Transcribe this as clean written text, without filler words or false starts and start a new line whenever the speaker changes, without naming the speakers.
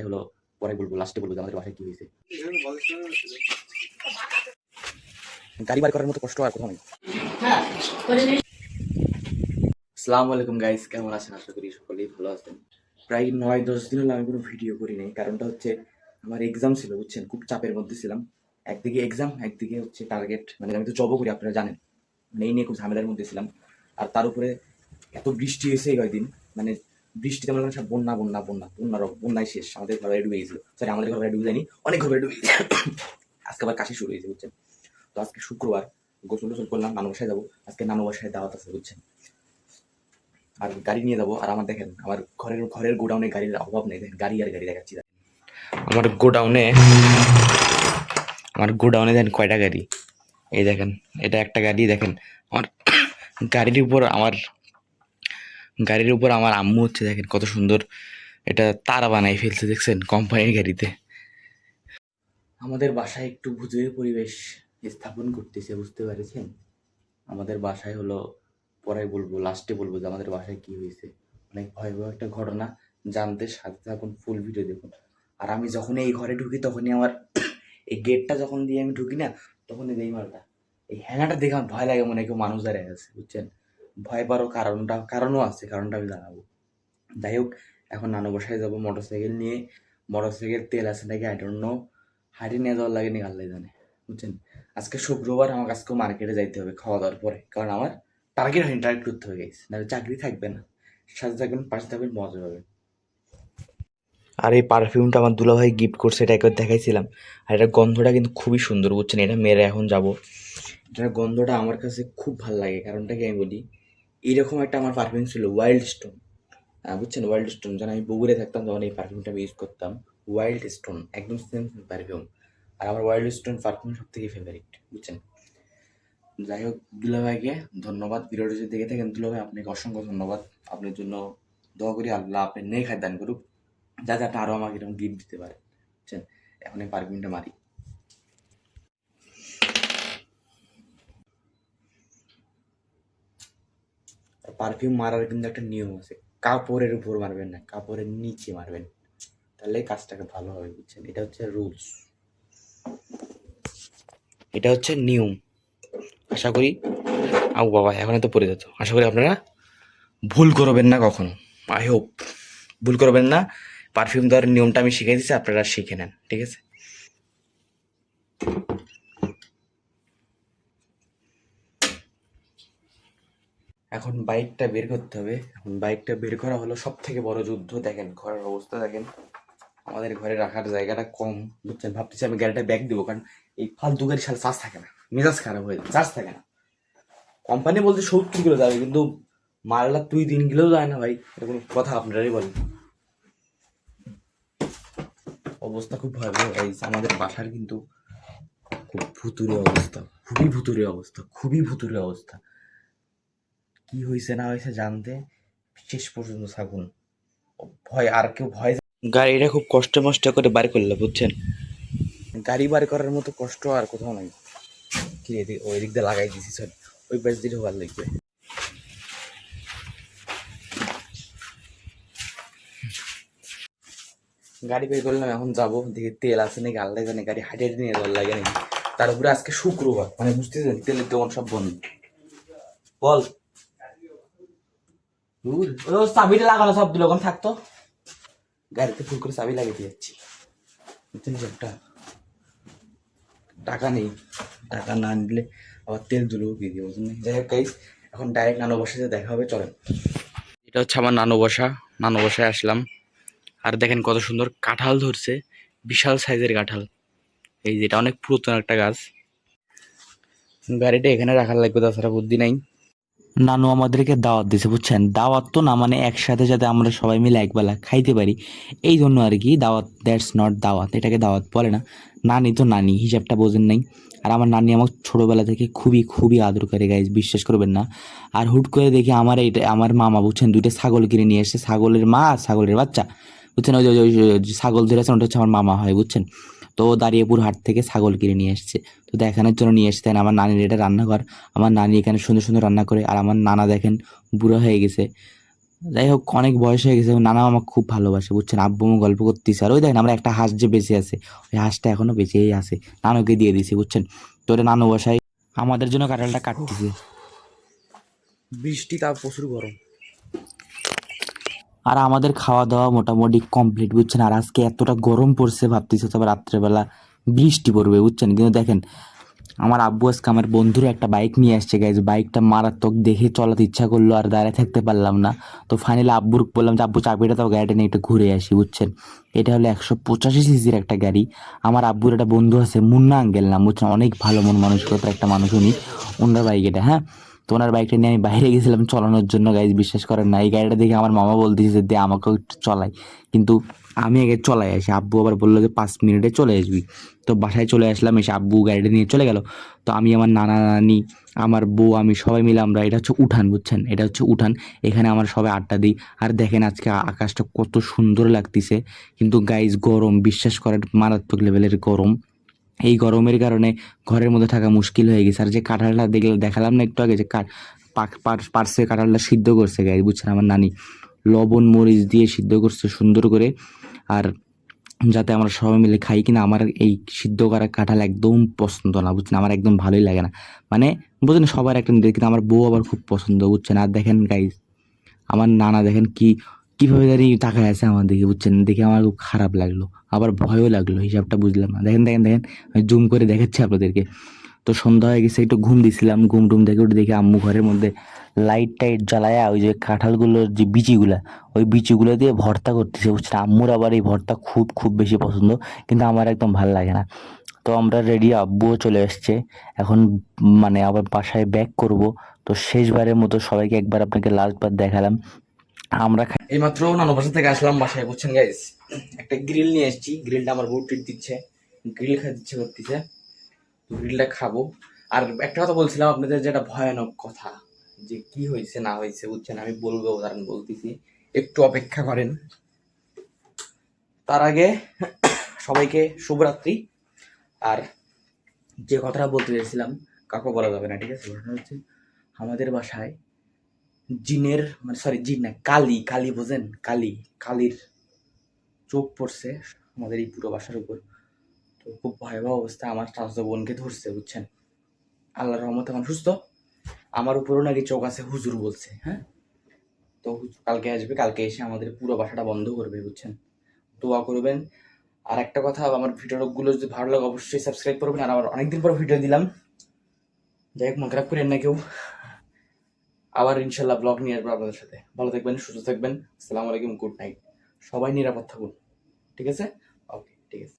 হলো পরে বলবো, লাস্টে বলবো যে আমাদের বাসায় কি হয়েছে। গাড়ি বার করার মতো কষ্ট আর কোথাও নেই। আসসালামু আলাইকুম গাইস, কেমন আছেন? আশা করি সকলেই ভালো আছেন। প্রায় 9-10 দিন হলো আমি কোনো ভিডিও করি নাই। কারণটা হচ্ছে আমার এক্সাম ছিল, বুঝছেন, খুব চাপের মধ্যে ছিলাম। একদিকে এক্সাম, একদিকে হচ্ছে টার্গেট, মানে আমি তো জবও করি, আপনারা জানেন। মানে এই নিয়ে খুব ঝামেলার মধ্যে ছিলাম। আর তার উপরে এত বৃষ্টি হয়েছে এই কয়েকদিন, মানে বৃষ্টিতে মনে করেন সব বন্যা বন্যা বন্যা বন্যার বন্যায় শেষ। আমাদের ঘরে ডুবে গেছিল, সরি আমাদের ঘরে ডুবে যায়নি, অনেক ঘরে ডুবে গেছে। আজকে আবার কাশি শুরু হয়েছে, বুঝছেন। তো আজকে শুক্রবার, গোসল টোসল করলাম, নানু বাসায় যাবো। আজকে নানু বাসায় দাওয়াত আছে, বুঝছেন। আর গাড়ি নিয়ে যাবো। আর আমার দেখেন, আমার ঘরের গোডাউনে গাড়ির অভাব নেই, দেখেন গাড়ি আর গাড়ি দেখাচ্ছি। আমার গোডাউনে দেখেন কয়টা গাড়ি। এই দেখেন, এটা একটা গাড়ি। দেখেন আমার গাড়ির উপর আমার আম্মু হচ্ছে, দেখেন কত সুন্দর এটা তারা বানাই ফেলছে, দেখছেন, কোম্পানির গাড়িতে। আমাদের বাসায় একটু ভূতের পরিবেশ স্থাপন করতেছে, বুঝতে পেরেছেন। আমাদের বাসায় হলো, পরে বলবো, লাস্টে বলবো যে আমাদের বাসায় কি হয়েছে। অনেক ভয়াবহ একটা ঘটনা, জানতে সাথে থাকুন, ফুল ভিডিও দেখুন। আর আমি যখন এই ঘরে ঢুকি তখনই আমার এই গেটটা যখন দিয়ে আমি ঢুকি না, তখনই এই মালটা, এই হ্যাঙ্গাটা দেখে আমার ভয় লাগে, মনে হয় কেউ মানুষ দাঁড়িয়ে আছে, বুঝছেন। ভয় পাওয়ার কারণও আছে, কারণটা আমি জানাবো। যাই হোক, এখন নানু বাসায় যাবো মোটরসাইকেল নিয়ে। মোটরসাইকেল তেল আছে নাকি আই ডোন্ট নো, হাঁটি নিয়ে যাওয়ার লাগে নিয়ে আল্লাহ জানে, বুঝছেন। আজকে শুক্রবার, আমাকে আজকেও মার্কেটে যাইতে হবে খাওয়া দাওয়ার পরে, কারণ আমার টার্গেট হয়নি, টার্গেট করতে হয়ে গেছে, নাহলে চাকরি থাকবে না। সাথে থাকবেন, পাশে থাকবেন, মজা পাবেন। আর এই পারফিউমটা আমার দুলাভাই গিফট করছে, এটা একবার দেখাইছিলাম। আর এটার গন্ধটা কিন্তু খুবই সুন্দর, বুঝছেন। এটা মেরে এখন যাব। এটার গন্ধটা আমার কাছে খুব ভালো লাগে, কারণটা কি আমি বলি। এইরকম একটা আমার পারফিউম ছিল, ওয়াইল্ড স্টোন, বুঝছেন। ওয়াইল্ড স্টোন, যখন আমি বগুড়ে থাকতাম তখন এই পারফিউমটা আমি ইউজ করতাম। ওয়াইল্ড স্টোন, একদম সেম পারফিউম। আর আমার ওয়াইল্ড স্টোন পারফিউম সব থেকে ফেভারিট, বুঝছেন। যাই হোক, দুলাভাইকে ধন্যবাদ। ভিডিওটি যদি দেখে থাকেন, দুলাভাই আপনাকে অসংখ্য ধন্যবাদ। আপনার জন্য দোয়া করি, আল্লাহ আপনি নেক হায়াত দান করুক, যাতে আপনি আরও আমাকে এরকম গিফট দিতে পারেন, বুঝছেন। এখন এই পারফিউমটা মারি। পারফিউম মারার কিন্তু একটা নিয়ম আছে, কাপড়ের উপর মারবেন না, কাপড়ের নিচে মারবেন, তাহলে কাজটাকে ভালো হবে, বুঝছেন। এটা হচ্ছে রুলস, এটা হচ্ছে নিয়ম। আশা করি, আও বাবা এখন তো পড়ে যেত, আশা করি আপনারা ভুল করবেন না কখনো। আই হোপ ভুল করবেন না। পারফিউম দেওয়ার নিয়মটা আমি শিখে দিচ্ছি, আপনারা শিখে নেন, ঠিক আছে। এখন বাইকটা বের করতে হবে। এখন বাইকটা বের করা হলো সব থেকে বড় যুদ্ধ। দেখেন ঘরের অবস্থা, দেখেন আমাদের ঘরে রাখার জায়গাটা কম, বুঝছেন। ভাবতেছি আমি গাড়িটা ব্যাগ দেবো, কারণ এই ফালতু গাড়ি সাথে চার্জ থাকে না, মেজাজ খারাপ হয়ে যায়, চার্জ থাকে না। কোম্পানি বলতে 70 কিলো যাবে, কিন্তু মারলা 2-3 কিলো যায় না ভাই, এটা কোনো কথা? আপনারাই বলেন। অবস্থা খুব ভয়াবহ গাইস, আমাদের বাসার কিন্তু খুব ভুতুরে অবস্থা, খুবই ভুতুরে অবস্থা, খুবই ভুতুরে অবস্থা। কি হয়েছে না হয়েছে জানতে শেষ পর্যন্ত থাকুন। ভয়, আর কেউ ভয়, গাড়িটা খুব কষ্ট মষ্ট করে বার করলো, বুঝছেন। গাড়ি বার করার মতো কষ্ট আর কোথাও নাই। কি ওই দিক দিয়ে লাগাই দিছি, সরি, ওই পাশ দিয়ে ভালো লাগবে। গাড়ি বের করলাম, এখন যাবো, দেখি তেল আছে নাকি আল্লাহ জানে, গাড়ি হাঁটিয়ে নিয়ে যাওয়ার লাগে নাকি। তার উপরে আজকে শুক্রবার, মানে বুঝতেছেন, তেলের দোকান সব বন্ধ। বল, চাবিটা লাগানো সব দোকান থাকতো, গাড়িতে ফুল করে চাবি লাগিয়ে যাচ্ছি, বুঝছেন। একটা টাকা নেই, টাকা না নিলে আবার তেল দুলো দিয়ে দিয়ে, বুঝলেন। যাই হোক গাইস, এখন ডাইরেক্ট নানু বাসায় দেখা হবে, চলেন। এটা হচ্ছে আমার নানু বাসা, নানু বাসায় আসলাম। আর দেখেন কত সুন্দর কাঁঠাল ধরছে, বিশাল সাইজের কাঁঠাল। এই যেটা অনেক পুরাতন একটা গাছ। গাড়িটা এখানে রাখার লাগবে, তাছাড়া বুদ্ধি নাই। নানু আমাদেরকে দাওয়াত দিছে, বুঝছেন। দাওয়াত তো না, মানে একসাথে যাতে আমরা সবাই মিলে একবেলা খাইতে পারি, এই জন্য আর কি দাওয়াত। দ্যাটস নট দাওয়াত, এটাকে দাওয়াত বলে না। নানি তো নানি, হিসাবটা বোঝেন নাই। আর আমার নানি আমার ছোটোবেলা থেকে খুবই খুবই আদর করে, গাইজ, বিশ্বাস করবেন না। আর হুট করে দেখি আমার মামা, বুঝছেন, 2টা ছাগল কিনে নিয়ে এসছে, ছাগলের মা আর ছাগলের বাচ্চা, বুঝছেন। ওই যে ছাগল ধরেছেন, ওটা হচ্ছে আমার মামা হয়, বুঝছেন। তো দাঁড়িয়েপুর হাট থেকে ছাগল কিনে নিয়ে এসছে, তো দেখানোর জন্য নিয়ে এসছেন। আমার নানির এটা রান্নাঘর, আমার নানি এখানে সুন্দর সুন্দর রান্না করে। আর আমার নানা দেখেন বুড়ো হয়ে গেছে, যাই হোক, অনেক বয়স হয়ে গেছে, নানাও আমাকে খুব ভালোবাসে বুঝছেন। আব্বু আমার গল্প করতেছে, আর ওই দেখেন আমরা একটা হাঁস যে বেঁচে আছে, ওই হাঁসটা এখনো বেঁচেই আছে, নানুকে দিয়ে দিয়েছি বুঝছেন। তোরে নানু বসাই আমাদের জন্য কাঁঠালটা কাটতেছে। বৃষ্টি, তাও প্রচুর গরম। আর আমাদের খাওয়া দাওয়া মোটামুটি কমপ্লিট বুঝছেন। আর আজকে এতটা গরম পড়ছে, ভাবতেছি তবে রাত্রেবেলা বৃষ্টি পড়বে বুঝছেন। কিন্তু দেখেন, আমার আব্বু আজকে আমার বন্ধুর একটা বাইক নিয়ে আসছে গাইজ। বাইকটা মারাত্মক, দেখে চলাতে ইচ্ছা করলো, আর দাঁড়িয়ে থাকতে পারলাম না। তো ফাইনালি আব্বুর বললাম যে আব্বু চাবিটা তাও, গাড়িটা নিয়ে একটু ঘুরে আসি বুঝছেন। এটা হলো 185 সিসির একটা গাড়ি। আমার আব্বুর একটা বন্ধু আছে, মুন্না আঙ্কেল নাম বুঝছেন, অনেক ভালো মন মানসিকতার একটা মানুষ উনি। ওনার বাইক এটা, হ্যাঁ। তো ওনার বাইকটা নিয়ে আমি বাইরে গেছিলাম চালানোর জন্য গাইজ। বিশ্বাস করেন না, এই গাড়িটা দেখে আমার মামা বলতেছে যে দে আমাকেও একটু চলাই, কিন্তু আমি আগে চলাই আসি। আব্বু আবার বললো যে 5 মিনিটে চলে আসবি। তো বাসায় চলে আসলাম, এসে আব্বু গাড়িটা নিয়ে চলে গেল। তো আমি, আমার নানা নানি, আমার বউ, আমি সবাই মিলে আমরা, এটা হচ্ছে উঠান বুঝছেন, এটা হচ্ছে উঠান, এখানে আমরা সবাই আড্ডা দিই। আর দেখেন আজকে আকাশটা কত সুন্দর লাগতেছে। কিন্তু গাইজ গরম, বিশ্বাস করেন মারাত্মক লেভেলের গরম। এই গরমের কারণে ঘরের মধ্যে থাকা মুশকিল হয়ে গেছে। আর যে কাঁঠালটা দেখালাম না একটু আগে, যে পার্সে কাঁঠালটা সিদ্ধ করছে গাইজ বুঝছেন, আমার নানি লবণ মরিচ দিয়ে সিদ্ধ করছে সুন্দর করে। আর যাতে আমরা সবাই মিলে খাই, কিনা আমার এই সিদ্ধ করা কাঁঠাল একদম পছন্দ না বুঝছেন, আমার একদম ভালোই লাগে না। মানে বুঝলেন, সবার একটা নিতে, কিন্তু আমার বউ আবার খুব পছন্দ বুঝছেন। আর দেখেন গাইজ, আমার নানা দেখেন কিভাবে দাঁড়িয়ে তাকায় আছে আমার দিকে বুঝছেন, দেখে আমার খুব খারাপ লাগলো, আবার ভয়ও লাগলো, হিসাবটা বুঝলাম না। দেখেন দেখেন দেখেন, আমি জুম করে দেখাচ্ছি আপনাদেরকে। তো সন্ধ্যা হয়ে গেছে, একটু ঘুম দিছিলাম, ঘুম টুম দেখে উঠে দেখি আম্মু ঘরের মধ্যে লাইট টাইট জ্বালায়া ওই যে কাঁঠালগুলোর যে বিচিগুলা, ওই বিচিগুলো দিয়ে ভর্তা করতেছে বুঝছেন। আম্মুর আবার এই ভর্তা খুব খুব বেশি পছন্দ, কিন্তু আমার একদম ভাল লাগে না। তো আমরা রেডি, আব্বুও চলে এসছে এখন, মানে আবার বাসায় ব্যাক করব। তো শেষবারের মতো সবাইকে একবার আপনাকে লাস্টবার দেখালাম। আমরা এইমাত্র নানু বাসা থেকে আসলাম বাসায় বুঝছেন গাইস। একটা গ্রিল নিয়ে এসেছি, গ্রিলটা আমার বউ ট্রিট দিচ্ছে, গ্রিল খেতে ইচ্ছে করতেছে, গ্রিলটা খাবো। আর একটা কথা বলছিলাম আপনাদের, যেটা ভয়ানক কথা, যে কি হয়েছে না হয়েছে বুঝছেন, আমি বলবো, কারণ বলতেছি, একটু অপেক্ষা করেন। তার আগে সবাইকে শুভরাত্রি। আর যে কথাটা বলতে চাইছিলাম, কাউকে বলা যাবে না, ঠিক আছে। ঘটনা হচ্ছে, আমাদের বাসায় জিনের, মানে সরি জিন না, কালী, কালী বোঝেন, কালী, কালীর চোখ পড়ছে আমাদের এই পুরো বাসার উপর। তো খুব ভয়াবহ অবস্থা, আমার চাচাতো বোনকে ধরছে বুঝছেন। আল্লাহর রহমতে এখন সুস্থ। আমার উপরও নাকি চোখ আছে, হুজুর বলছে, হ্যাঁ। তো কালকে আসবে, কালকে এসে আমাদের পুরো বাসাটা বন্ধ করবে বুঝছেন। দোয়া করবেন। আর একটা কথা, আমার ভিডিওগুলো যদি ভালো লাগে অবশ্যই সাবস্ক্রাইব করবেন। আর আমার অনেকদিন পর ভিডিও দিলাম, যাই হোক মন খারাপ করেন না কেউ। আবার ইনশাল্লাহ ব্লগ নিয়ে আসবো আপনাদের সাথে। ভালো থাকবেন, সুস্থ থাকবেন। আসসালামু আলাইকুম, গুড নাইট। সবাই নিরাপদ থাকুন, ঠিক আছে। ওকে, ঠিক আছে।